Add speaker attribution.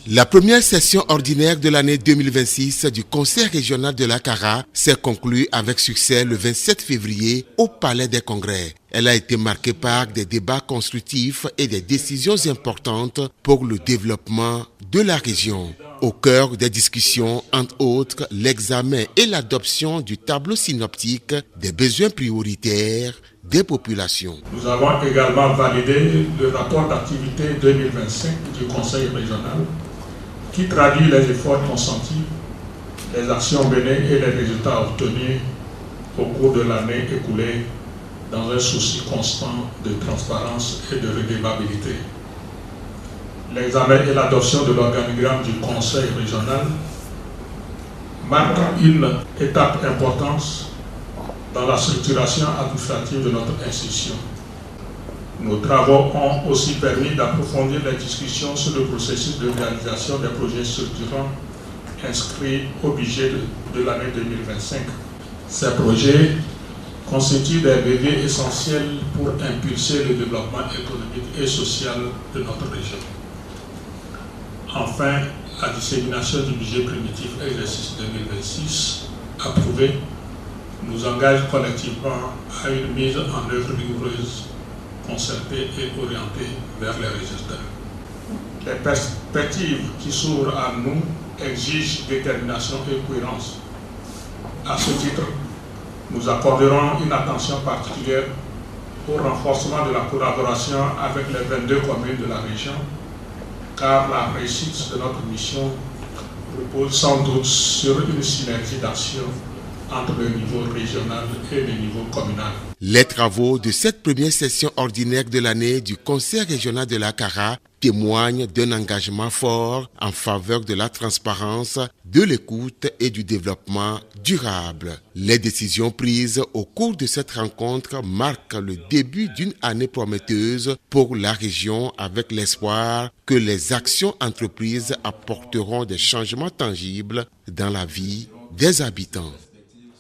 Speaker 1: La première session ordinaire de l'année 2026 du Conseil régional de la Kara s'est conclue avec succès le 27 février au Palais des Congrès. Elle a été marquée par des débats constructifs et des décisions importantes pour le développement de la région. Au cœur des discussions, entre autres, l'examen et l'adoption du tableau synoptique des besoins prioritaires des populations.
Speaker 2: Nous avons également validé le rapport d'activité 2025 du Conseil régional qui traduit les efforts consentis, les actions menées et les résultats obtenus au cours de l'année écoulée dans un souci constant de transparence et de redevabilité. L'examen et l'adoption de l'organigramme du Conseil régional marquent une étape importante dans la structuration administrative de notre institution. Nos travaux ont aussi permis d'approfondir les discussions sur le processus de réalisation des projets structurants inscrits au budget de l'année 2025. Ces projets constituent des leviers essentiels pour impulser le développement économique et social de notre région. Enfin, la dissémination du budget primitif exercice 2026 approuvé nous engage collectivement à une mise en œuvre rigoureuse, concertée et orientée vers les résultats. Les perspectives qui s'ouvrent à nous exigent détermination et cohérence. À ce titre, nous accorderons une attention particulière au renforcement de la collaboration avec les 22 communes de la région, car la réussite de notre mission repose sans doute sur une synergie d'action entre le niveau régional et le niveau communal.
Speaker 1: Les travaux de cette première session ordinaire de l'année du Conseil régional de la Kara témoignent d'un engagement fort en faveur de la transparence, de l'écoute et du développement durable. Les décisions prises au cours de cette rencontre marquent le début d'une année prometteuse pour la région avec l'espoir que les actions entreprises apporteront des changements tangibles dans la vie des habitants.